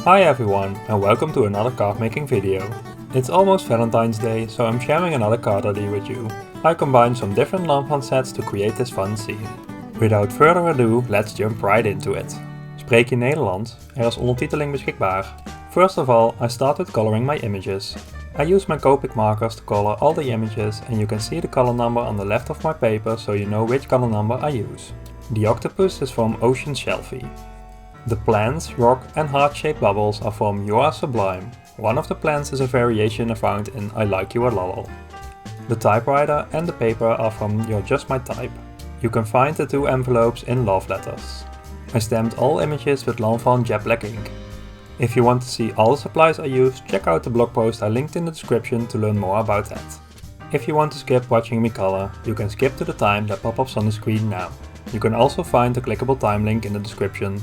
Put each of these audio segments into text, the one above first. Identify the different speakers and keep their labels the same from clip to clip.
Speaker 1: Hi everyone and welcome to another card making video. It's almost Valentine's Day, so I'm sharing another card idea with you. I combined some different Lawn Fawn sets to create this fun scene. Without further ado, let's jump right into it. Spreek je Nederlands? Is ondertiteling beschikbaar. First of all, I started coloring my images. I use my Copic markers to color all the images, and you can see the color number on the left of my paper so you know which color number I use. The octopus is from Ocean Shelfie. The plants, rock and heart-shaped bubbles are from You Are Sublime. One of the plants is a variation I found in I Like You a Lol. The typewriter and the paper are from You're Just My Type. You can find the two envelopes in love letters. I stamped all images with Lawn Fawn jet black ink. If you want to see all the supplies I used, check out the blog post I linked in the description to learn more about that. If you want to skip watching me color, you can skip to the time that pop-ups on the screen now. You can also find the clickable time link in the description.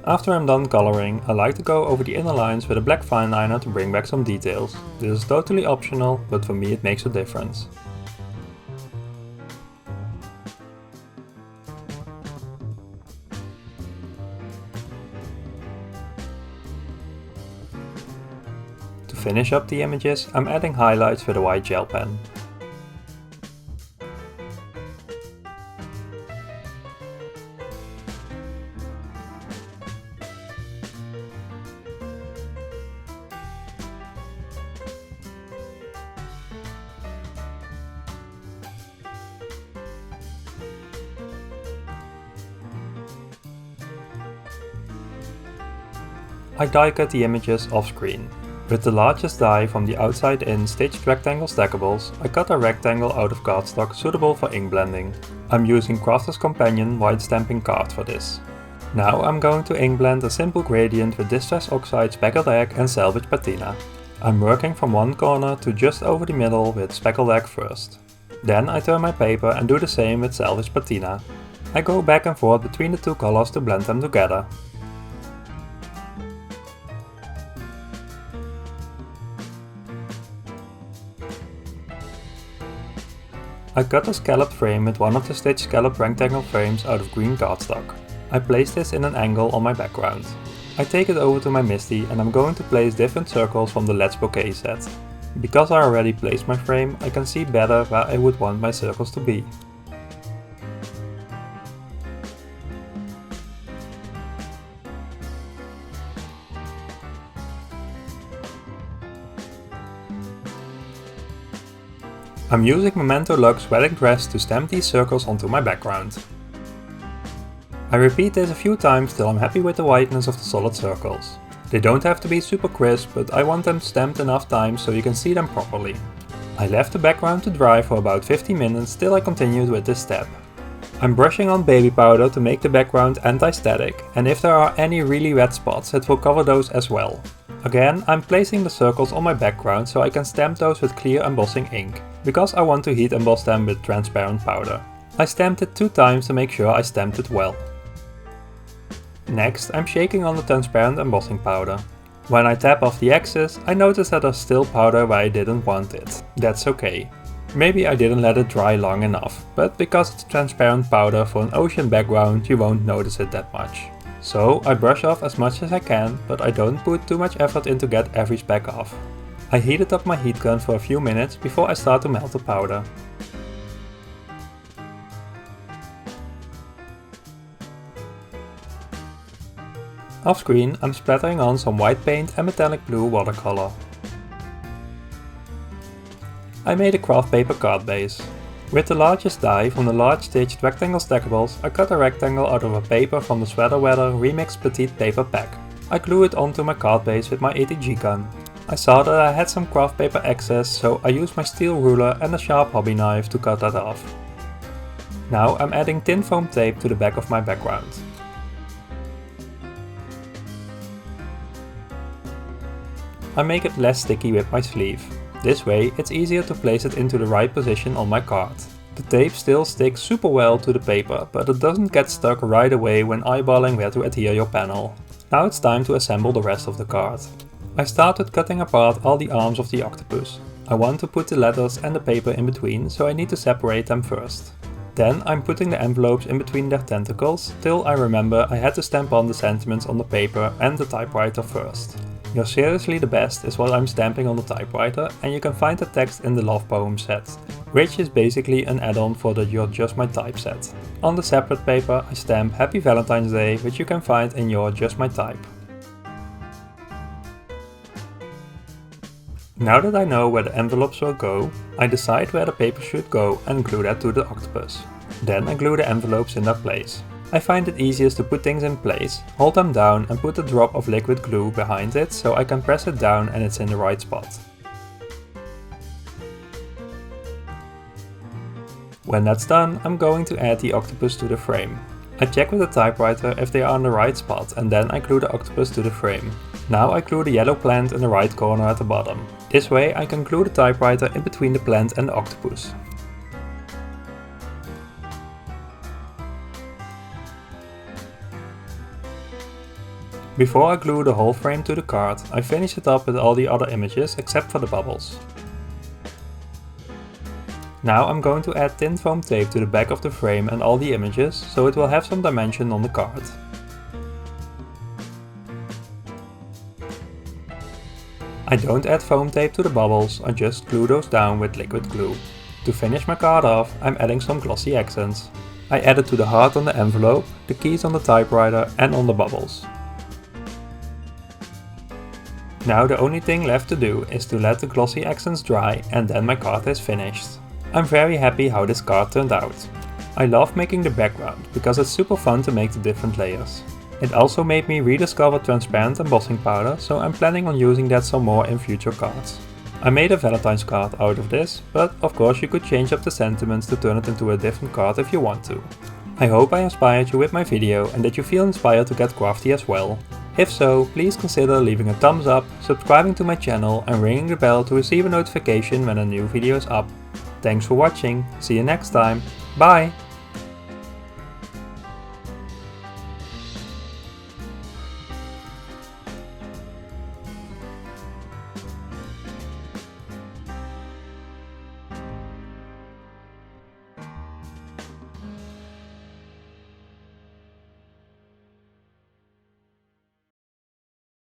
Speaker 1: After I'm done coloring, I like to go over the inner lines with a black fine liner to bring back some details. This is totally optional, but for me it makes a difference. To finish up the images, I'm adding highlights with a white gel pen. I die cut the images off screen. With the largest die from the outside in staged rectangle stackables, I cut a rectangle out of cardstock suitable for ink blending. I'm using Crafter's Companion white stamping card for this. Now I'm going to ink blend a simple gradient with Distress Oxide Speckled Egg and Salvage Patina. I'm working from one corner to just over the middle with Speckled Egg first. Then I turn my paper and do the same with Salvage Patina. I go back and forth between the two colors to blend them together. I cut a scalloped frame with one of the stitched scalloped rectangle frames out of green cardstock. I place this in an angle on my background. I take it over to my MISTI and I'm going to place different circles from the Let's Bouquet set. Because I already placed my frame, I can see better where I would want my circles to be. I'm using Memento Luxe Wedding Dress to stamp these circles onto my background. I repeat this a few times till I'm happy with the whiteness of the solid circles. They don't have to be super crisp, but I want them stamped enough times so you can see them properly. I left the background to dry for about 15 minutes till I continued with this step. I'm brushing on baby powder to make the background anti-static, and if there are any really wet spots it will cover those as well. Again, I'm placing the circles on my background so I can stamp those with clear embossing ink, because I want to heat emboss them with transparent powder. I stamped it 2 times to make sure I stamped it well. Next, I'm shaking on the transparent embossing powder. When I tap off the excess, I notice that there's still powder where I didn't want it. That's okay. Maybe I didn't let it dry long enough, but because it's transparent powder for an ocean background you won't notice it that much. So I brush off as much as I can, but I don't put too much effort in to get every speck off. I heated up my heat gun for a few minutes before I start to melt the powder. Off screen, I'm splattering on some white paint and metallic blue watercolor. I made a craft paper card base. With the largest die from the large stitched rectangle stackables, I cut a rectangle out of a paper from the Sweater Weather Remixed Petite Paper Pack. I glue it onto my card base with my ATG gun. I saw that I had some craft paper excess, so I used my steel ruler and a sharp hobby knife to cut that off. Now I'm adding tin foam tape to the back of my background. I make it less sticky with my sleeve. This way it's easier to place it into the right position on my card. The tape still sticks super well to the paper, but it doesn't get stuck right away when eyeballing where to adhere your panel. Now it's time to assemble the rest of the card. I started cutting apart all the arms of the octopus. I want to put the letters and the paper in between, so I need to separate them first. Then I'm putting the envelopes in between their tentacles, till I remember I had to stamp on the sentiments on the paper and the typewriter first. You're seriously the best is what I'm stamping on the typewriter, and you can find the text in the Love Poem set, which is basically an add-on for the You're Just My Type set. On the separate paper I stamp Happy Valentine's Day, which you can find in You're Just My Type. Now that I know where the envelopes will go, I decide where the paper should go and glue that to the octopus. Then I glue the envelopes in their place. I find it easiest to put things in place, hold them down and put a drop of liquid glue behind it so I can press it down and it's in the right spot. When that's done, I'm going to add the octopus to the frame. I check with the typewriter if they are in the right spot and then I glue the octopus to the frame. Now I glue the yellow plant in the right corner at the bottom. This way I can glue the typewriter in between the plant and the octopus. Before I glue the whole frame to the card, I finish it up with all the other images except for the bubbles. Now I'm going to add thin foam tape to the back of the frame and all the images, so it will have some dimension on the card. I don't add foam tape to the bubbles, I just glue those down with liquid glue. To finish my card off, I'm adding some glossy accents. I added to the heart on the envelope, the keys on the typewriter and on the bubbles. Now the only thing left to do is to let the glossy accents dry and then my card is finished. I'm very happy how this card turned out. I love making the background because it's super fun to make the different layers. It also made me rediscover transparent embossing powder, so I'm planning on using that some more in future cards. I made a Valentine's card out of this, but of course you could change up the sentiments to turn it into a different card if you want to. I hope I inspired you with my video and that you feel inspired to get crafty as well. If so, please consider leaving a thumbs up, subscribing to my channel and ringing the bell to receive a notification when a new video is up. Thanks for watching, see you next time, bye!